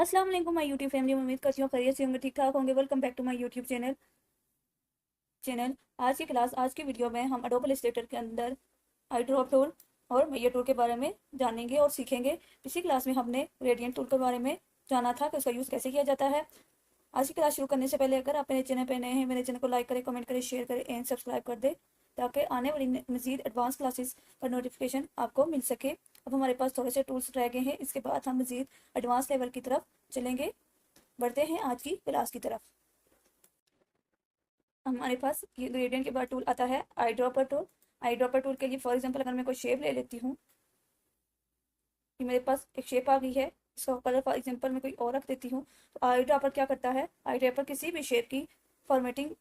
अस्सलाम वालेकुम my YouTube family. उम्मीद करती हूँ खैरियत से होंगे, ठीक ठाक होंगे। Welcome back to my YouTube channel. आज की वीडियो में हम एडोब इलस्ट्रेटर के अंदर आई ड्रॉप टूल और मैयर टूल के बारे में जानेंगे और सीखेंगे। पिछली क्लास में हमने ग्रेडियंट टूल के बारे में जाना था कि उसका यूज़ कैसे किया जाता है। आज की क्लास शुरू करने से पहले अगर आप मेरे चैनल पर नए हैं, मेरे चैनल को लाइक करें, कमेंट करें, शेयर करें एंड सब्सक्राइब कर दें ताकि आने वाली मजीद एडवांस क्लासेस का नोटिफिकेशन आपको मिल सके। अब हमारे पास थोड़े से टूल्स रह गए हैं, इसके बाद हम मजीद एडवांस लेवल की तरफ चलेंगे। बढ़ते हैं आज की क्लास की तरफ। हमारे पास ये ग्रेडियंट के बाद टूल आता है eye dropper tool. Eye dropper tool के लिए फॉर एग्जांपल अगर मैं कोई शेप ले लेती हूँ, कि मेरे पास एक शेप आ गई है, इसका कलर फॉर एग्जांपल मैं कोई और रख देती हूँ, तो आई ड्रॉपर क्या करता है, आई ड्रॉपर किसी भी शेप की फॉर्मेटिंग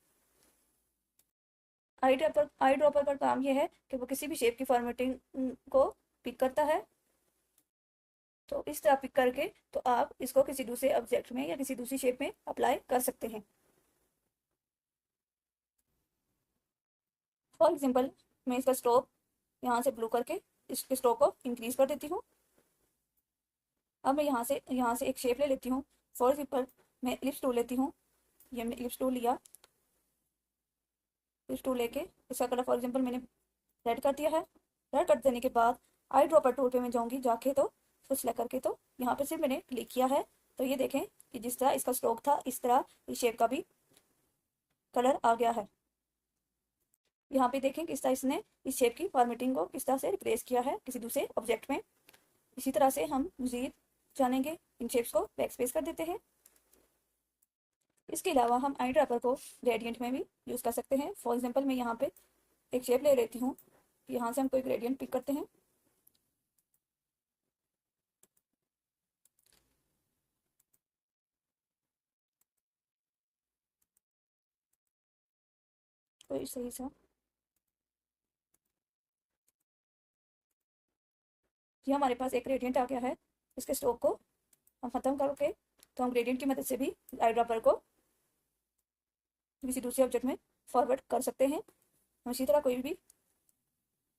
आई ड्रॉपर का काम यह है कि वो किसी भी शेप की फॉर्मेटिंग को पिक करता है। तो इस तरह पिक करके तो आप इसको किसी दूसरे ऑब्जेक्ट में या किसी दूसरी शेप में अप्लाई कर सकते हैं। फॉर एग्जाम्पल मैं इसका स्ट्रोक यहाँ से ब्लू करके इसके स्ट्रोक को इंक्रीज कर देती हूँ। अब मैं यहाँ से एक शेप ले लेती हूँ। फॉर एग्जाम्पल मैं एलिप्स टूल लेती हूँ। ये मैंने एलिप्स टूल लिया। एलिप्स टूल लेके इसका कलर फॉर एग्जाम्पल मैंने रेड कर दिया है। रेड कर देने के बाद आई ड्रॉपर टूल पे मैं जाऊँगी, जाके तो उसको सिलेक्ट करके तो यहाँ पे सिर्फ मैंने क्लिक किया है। तो ये देखें कि जिस तरह इसका स्ट्रोक था इस तरह इस शेप का भी कलर आ गया है। यहाँ पे देखें किस तरह इसने इस शेप की फॉर्मेटिंग को किस तरह से रिप्लेस किया है किसी दूसरे ऑब्जेक्ट में। इसी तरह से हम मजीद जानेंगे। इन शेप्स को बैक स्पेस कर देते हैं। इसके अलावा हम आई ड्रॉपर को ग्रेडियंट में भी यूज़ कर सकते हैं। फॉर एग्जांपल मैं यहाँ पे एक शेप ले लेती हूँ। यहाँ से हम कोई ग्रेडियंट पिक करते हैं। तो इस सही सा ये हमारे पास एक ग्रेडियंट आ गया है। इसके स्ट्रोक को हम ख़त्म करके तो हम ग्रेडियंट की मदद से भी आई ड्रॉपर को किसी दूसरे ऑब्जेक्ट में फॉरवर्ड कर सकते हैं। हम इसी तरह कोई भी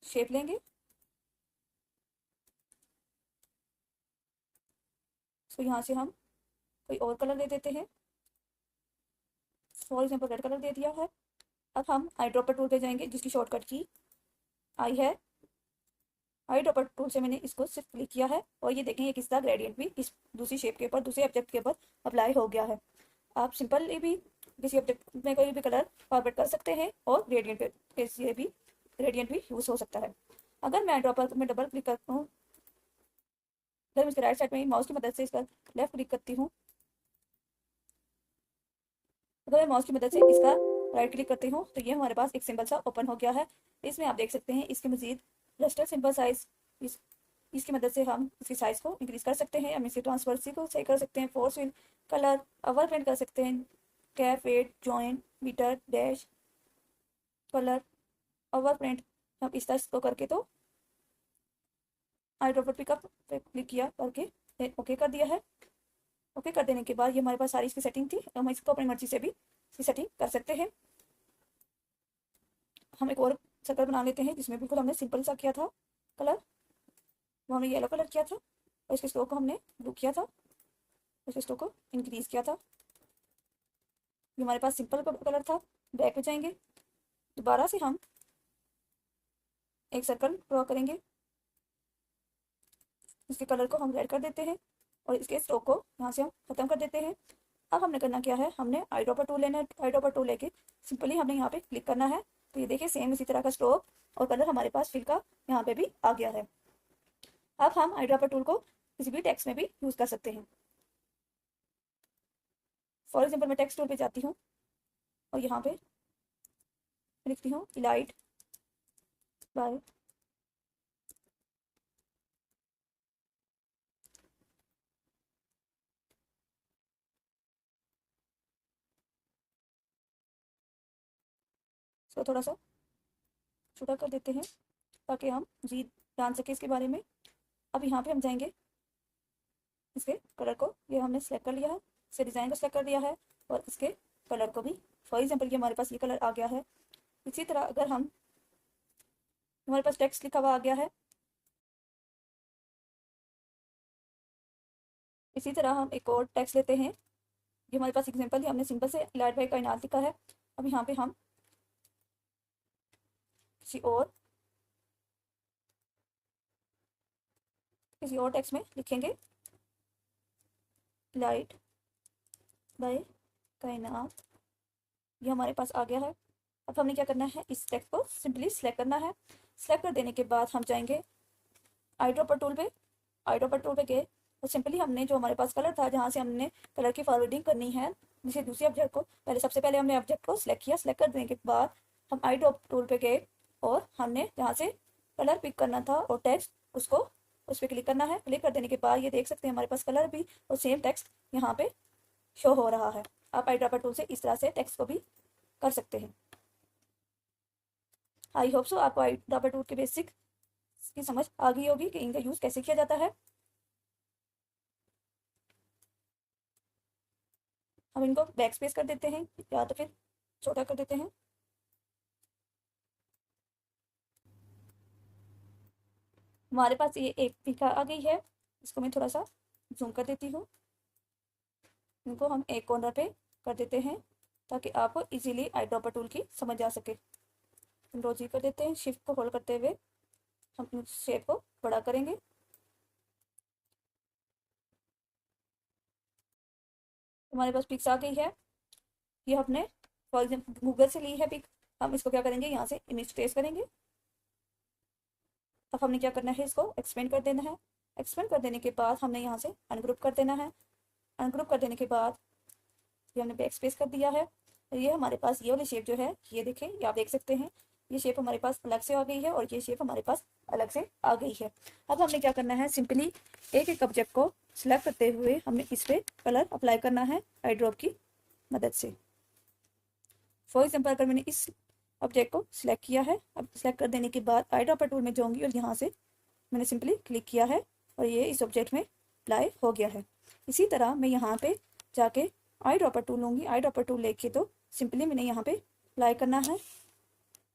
शेप लेंगे, तो यहाँ से हम कोई और कलर दे देते हैं। फॉर एग्जाम्पल रेड कलर दे दिया है। अब हम आई ड्रॉपर टूल पे जाएंगे जिसकी शॉर्टकट की आई है। आई ड्रॉपर टूल से मैंने इसको सिर्फ क्लिक किया है और ये देखें ये किस तरह ग्रेडियंट भी इस दूसरी शेप के ऊपर दूसरे ऑब्जेक्ट के ऊपर अप्लाई हो गया है। आप सिंपली भी किसी ऑब्जेक्ट में कोई भी कलर फॉरवर्ड कर सकते हैं और ग्रेडियंट पे इसलिए भी ग्रेडियंट भी यूज़ हो सकता है। अगर मैं आई ड्रॉपर में डबल क्लिक करता हूँ, अगर मैं इसके राइट साइड में माउस की मदद से इसका लेफ्ट क्लिक करती हूँ, अगर मैं माउस की मदद से इसका राइट क्लिक करती हूँ तो ये हमारे पास एक सिंबल सा ओपन हो गया है। इसमें आप देख सकते हैं इसके मजीद रस्टर सिंबल साइज इसकी मदद से हम इसकी साइज़ को इंक्रीज कर सकते हैं। हम इसकी ट्रांसपेरेंसी को सही कर सकते हैं। Force fill, colour, over print कर सकते हैं। Cap, weight, joint, mitre, dash, colour, over print, हम इस तरह को करके तो आई ड्रॉपर पिकअप पे क्लिक किया करके ओके कर दिया है। ओके कर देने के बाद ये हमारे पास सारी इसकी सेटिंग थी। हम इसको अपनी मर्जी से भी इसकी सेटिंग कर सकते हैं। हम एक और सर्कल बना लेते हैं जिसमें बिल्कुल हमने सिंपल सा किया था कलर। वो हमने येलो कलर किया था और इसके स्ट्रोक को हमने ब्लू किया था, इसके स्ट्रोक को इंक्रीज किया था। ये हमारे पास सिंपल कलर था। बैक पे जाएंगे, दोबारा से हम एक सर्कल ड्रॉ करेंगे। इसके कलर को हम रेड कर देते हैं और इसके स्ट्रोक को यहाँ से हम ख़त्म कर देते हैं। अब हमने करना क्या है, हमने आई ड्रॉपर टूल लेना है। आई ड्रॉपर टूल लेके सिंपली हमने यहाँ पे क्लिक करना है। तो ये देखिए सेम इसी तरह का स्ट्रोक और कलर हमारे पास फिल का यहाँ पे भी आ गया है। अब हम आई ड्रॉपर टूल को किसी भी टेक्स्ट में भी यूज़ कर सकते हैं। फॉर एग्जाम्पल मैं टेक्स्ट टूल पे जाती हूँ और यहाँ पे लिखती हूँ इलाइट बाय इसको थोड़ा सा छोटा कर देते हैं ताकि हम जी जान सके इसके बारे में। अब यहाँ पे हम जाएंगे, इसके कलर को ये हमने सेलेक्ट कर लिया है, इसके डिज़ाइन को सेलेक्ट कर दिया है और इसके कलर को भी। फॉर एग्जाम्पल ये हमारे पास ये कलर आ गया है। इसी तरह अगर हम हमारे पास टेक्स्ट लिखा हुआ आ गया है, इसी तरह हम एक और टेक्स्ट लेते हैं। ये हमारे पास एग्जांपल है, हमने सिंपल से लाइट बाई कायनात लिखा है। अब यहाँ पे हम किसी और टेक्स्ट में लिखेंगे लाइट बाय कायनात। ये हमारे पास आ गया है। अब हमने क्या करना है, इस टेक्स्ट को सिंपली सिलेक्ट करना है। सिलेक्ट कर देने के बाद हम जाएंगे आई ड्रॉपर टूल पे। आई ड्रॉपर टूल पे गए और सिंपली हमने जो हमारे पास कलर था, जहाँ से हमने कलर की फॉरवर्डिंग करनी है जैसे दूसरे ऑब्जेक्ट को, सबसे पहले हमने ऑब्जेक्ट को सिलेक्ट किया। सिलेक्ट कर देने के बाद हम आई ड्रॉप टूल पे गए और हमने जहाँ से कलर पिक करना था और टेक्स्ट, उसको उस पर क्लिक करना है। क्लिक कर देने के बाद ये देख सकते हैं हमारे पास कलर भी और सेम टेक्स्ट यहाँ पे शो हो रहा है। आप आई ड्रॉपर टूल से इस तरह से टेक्स्ट को भी कर सकते हैं। आई होप सो आपको आई ड्रॉपर टूल के बेसिक की समझ आ गई होगी कि इनका यूज़ कैसे किया जाता है। हम इनको बैक स्पेस कर देते हैं या तो फिर छोटा कर देते हैं। हमारे पास ये एक पिका आ गई है, इसको मैं थोड़ा सा जूम कर देती हूँ। इनको हम एक कॉर्नर पे कर देते हैं ताकि आपको इजीली आई ड्रॉपर टूल की समझ आ सके। कंट्रोल जी कर देते हैं, शिफ्ट को होल्ड करते हुए हम इस शेप को बड़ा करेंगे। हमारे पास पिक्स आ गई है। ये हमने फॉर एग्जाम्पल गूगल से ली है पिक। हम इसको क्या करेंगे, यहाँ से इमेज ट्रेस करेंगे। अब हमने क्या करना है, इसको एक्सपेंड कर देना है। एक्सपेंड कर देने के बाद हमने यहाँ से अनग्रुप कर देना है। अनग्रुप कर देने के बाद ये हमने बैक स्पेस कर दिया है। तो ये हमारे पास ये वाली शेप जो है, ये देखें, ये आप देख सकते हैं, ये शेप हमारे पास अलग से आ गई है और ये शेप हमारे पास अलग से आ गई है। अब हमने क्या करना है, सिंपली एक एक ऑब्जेक्ट को सिलेक्ट करते हुए हमने इस पर कलर अप्लाई करना है आई ड्रॉप की मदद से। फॉर एग्जाम्पल अगर मैंने इस ऑब्जेक्ट को सिलेक्ट किया है, अब सिलेक्ट कर देने के बाद आई ड्रॉपर टूल में जाऊंगी और यहाँ से मैंने सिंपली क्लिक किया है और ये इस ऑब्जेक्ट में अप्लाई हो गया है। इसी तरह मैं यहाँ पे जाके आई ड्रॉपर टूल लूँगी। आई ड्रॉपर टूल लेके तो सिंपली मैंने यहाँ पे अप्लाई करना है,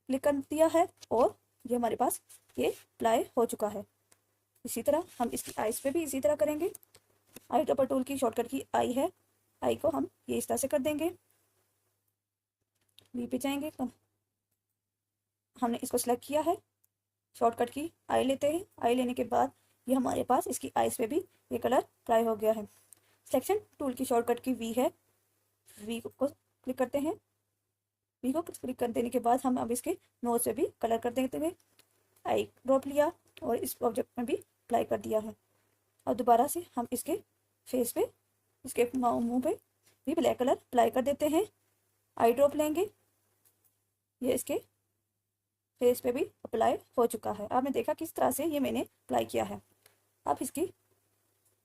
क्लिक कर दिया है और ये हमारे पास ये अप्लाई हो चुका है। इसी तरह हम इसकी आइज पे भी इसी तरह करेंगे। आई ड्रॉपर टूल की शॉर्टकट की आई है, आई को हम ये इस तरह से कर देंगे। वी पे जाएंगे, हमने इसको सेलेक्ट किया है, शॉर्टकट की आई लेते हैं। आई लेने के बाद ये हमारे पास इसकी आइज पे भी ये कलर अप्लाई हो गया है। सिलेक्शन टूल की शॉर्टकट की वी है, वी को क्लिक करते हैं। वी को क्लिक कर देने के बाद हम अब इसके नोज पे भी कलर कर देते हुए आई ड्रॉप लिया और इस ऑब्जेक्ट में भी अप्लाई कर दिया है। और दोबारा से हम इसके फेस पे, इसके मुंह पे भी ब्लैक कलर अप्लाई कर देते हैं। आई ड्रॉप लेंगे, ये इसके फेस पे भी अप्लाई हो चुका है। आपने देखा किस तरह से ये मैंने अप्लाई किया है। अब इसकी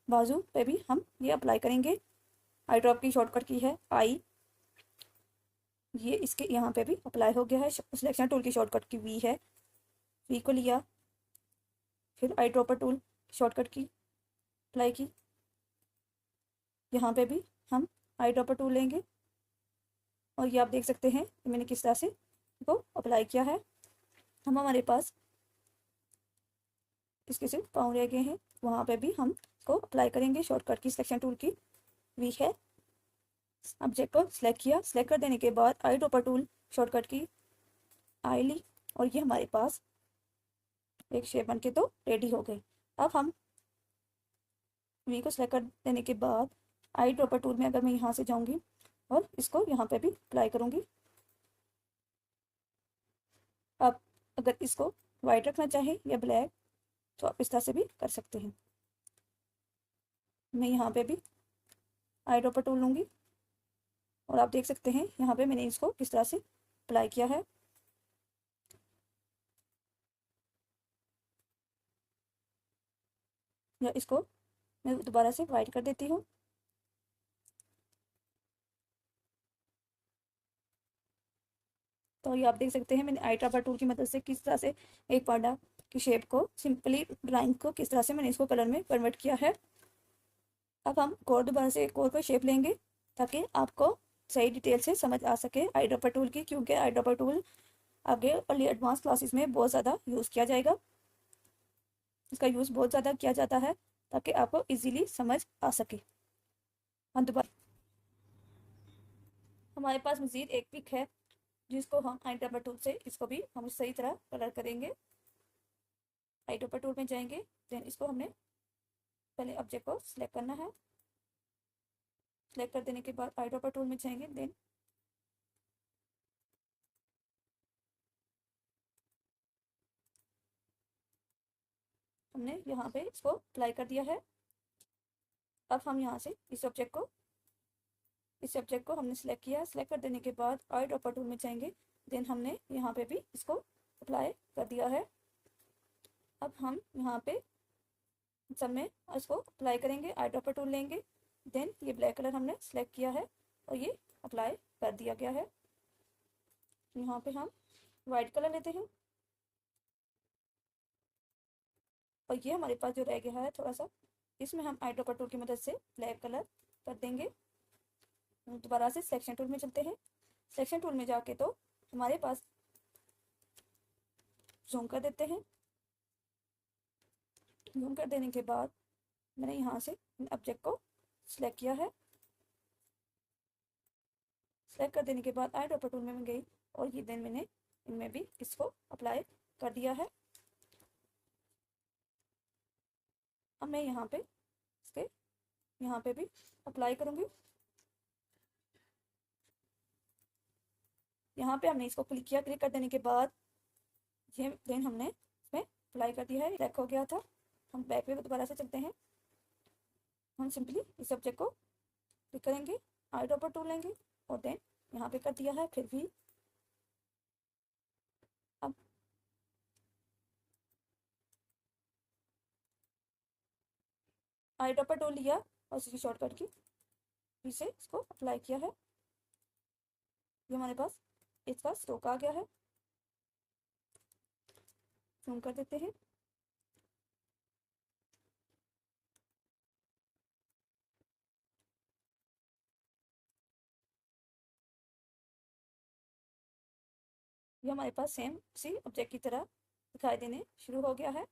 बाजू पे भी हम ये अप्लाई करेंगे। आई ड्रॉप की शॉर्टकट की है आई, ये इसके यहाँ पे भी अप्लाई हो गया है। सिलेक्शन टूल की शॉर्टकट की वी है, वी को लिया, फिर आई ड्रॉपर टूल शॉर्टकट की अप्लाई की, यहाँ पे भी हम आई ड्रॉपर टूल लेंगे और ये आप देख सकते हैं कि मैंने किस तरह से इसको अप्लाई किया है। हम हमारे पास इसके सिर्फ पाँव रह गए हैं, वहाँ पे भी हम इसको अप्लाई करेंगे। शॉर्टकट की सिलेक्शन टूल की वी है, ऑब्जेक्ट को सिलेक्ट किया। सिलेक्ट कर देने के बाद आई ड्रॉपर टूल शॉर्टकट की आई ली और ये हमारे पास एक शेप बन के तो रेडी हो गई। अब हम वी को सिलेक्ट कर देने के बाद आई ड्रॉपर टूल में अगर मैं यहाँ से जाऊँगी और इसको यहाँ पे भी अप्लाई करूँगी। अब अगर इसको वाइट रखना चाहें या ब्लैक तो आप इस तरह से भी कर सकते हैं। मैं यहाँ पे भी आई ड्रॉपर टूल लूँगी और आप देख सकते हैं यहाँ पे मैंने इसको किस तरह से अप्लाई किया है। या इसको मैं दोबारा से वाइट कर देती हूँ। तो ये आप देख सकते हैं मैंने आई ड्रॉपर टूल की मदद से किस तरह से एक पांडा की शेप को, सिंपली ड्राइंग को किस तरह से मैंने इसको कलर में कन्वर्ट किया है। अब हम और दोबारा से एक और कोई शेप लेंगे ताकि आपको सही डिटेल से समझ आ सके आई ड्रॉपर टूल की, क्योंकि आई ड्रॉपर टूल आगे और एडवांस क्लासेस में बहुत ज़्यादा यूज़ किया जाएगा। इसका यूज़ बहुत ज़्यादा किया जाता है ताकि आपको इजीली समझ आ सके। हम दोबारा हमारे पास मज़ीद एक पिक है जिसको हम आई ड्रॉपर टूल से इसको भी हम सही तरह कलर करेंगे। आई ड्रॉपर टूल में जाएंगे, देन इसको हमने पहले ऑब्जेक्ट को सिलेक्ट करना है। सिलेक्ट कर देने के बाद आई ड्रॉपर टूल में जाएंगे, देन हमने यहाँ पे इसको अप्लाई कर दिया है। अब हम यहाँ से इस ऑब्जेक्ट को हमने सिलेक्ट किया है। सिलेक्ट कर देने के बाद आई ड्रॉपर टूल में जाएंगे, देन हमने यहाँ पे भी इसको अप्लाई कर दिया है। अब हम यहाँ पे सब में इसको अप्लाई करेंगे, आई ड्रॉपर टूल लेंगे, देन ये ब्लैक कलर हमने सेलेक्ट किया है और ये अप्लाई कर दिया गया है। यहाँ पे हम वाइट कलर लेते हैं और ये हमारे पास जो रह गया है थोड़ा सा, इसमें हम आई ड्रॉपर टूल की मदद से ब्लैक कलर कर देंगे। दोबारा से सिलेक्शन टूल में चलते हैं। सिलेक्शन टूल में जाके तो हमारे पास जूम कर देते हैं। जूम कर देने के बाद मैंने यहाँ से ऑब्जेक्ट को सिलेक्ट किया है। सेलेक्ट कर देने के बाद आई ड्रॉपर टूल में गई और ये देन मैंने इनमें भी इसको अप्लाई कर दिया है। अब मैं यहाँ पे इसके यहाँ पे भी अप्लाई करूँगी। यहाँ पे हमने इसको क्लिक किया, क्लिक कर देने के बाद ये देन हमने इसमें अप्लाई कर दिया है। रैक हो गया था। हम बैक पे दोबारा से चलते हैं। हम सिंपली इस ऑब्जेक्ट को क्लिक करेंगे, आई ड्रॉपर टूल लेंगे और देन यहाँ पे कर दिया है। फिर भी अब आई ड्रॉपर टूल लिया और इसकी शॉर्टकट की फिर से इसको अप्लाई किया है। ये हमारे पास इसका स्ट्रोक आ गया है। जूम कर देते हैं। ये हमारे पास सेम उसी ऑब्जेक्ट की तरह दिखाई देने शुरू हो गया है।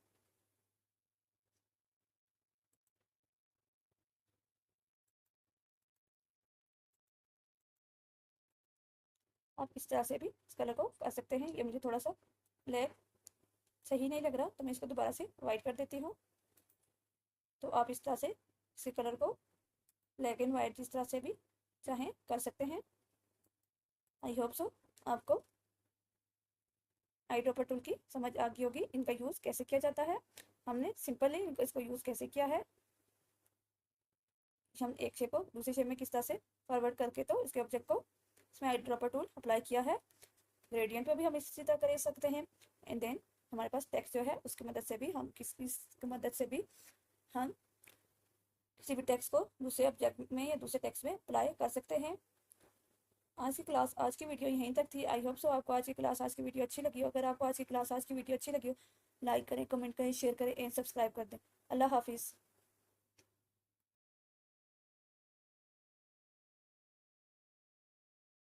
आप इस तरह से भी इस कलर को कर सकते हैं। ये मुझे थोड़ा सा ब्लैक सही नहीं लग रहा तो मैं इसको दोबारा से वाइट कर देती हूँ। तो आप इस तरह से इसी कलर को ब्लैक एंड वाइट जिस तरह से भी चाहें कर सकते हैं। आई होप सो आपको आई ड्रॉपर टूल की समझ आ गई होगी, इनका यूज़ कैसे किया जाता है। हमने सिंपली इसको यूज़ कैसे किया है। हम एक शेप को दूसरे शेप में किस तरह से फॉरवर्ड करके तो इसके ऑब्जेक्ट को इसमें आई ड्रॉपर टूल अप्लाई किया है। ग्रेडियंट पे भी हम इसी तरह कर सकते हैं। एंड देन हमारे पास टेक्स्ट जो है उसकी मदद से भी हम इसकी मदद से भी हम किसी भी टेक्स्ट को दूसरे ऑब्जेक्ट में या दूसरे टेक्स्ट में अप्लाई कर सकते हैं। आज की वीडियो यहीं तक थी। आई होप सो आपको आज की वीडियो अच्छी लगी हो। अगर आपको आज की वीडियो अच्छी लगी हो, लाइक करें, कमेंट करें, शेयर करें एंड सब्सक्राइब कर दें। अल्लाह हाफिज़।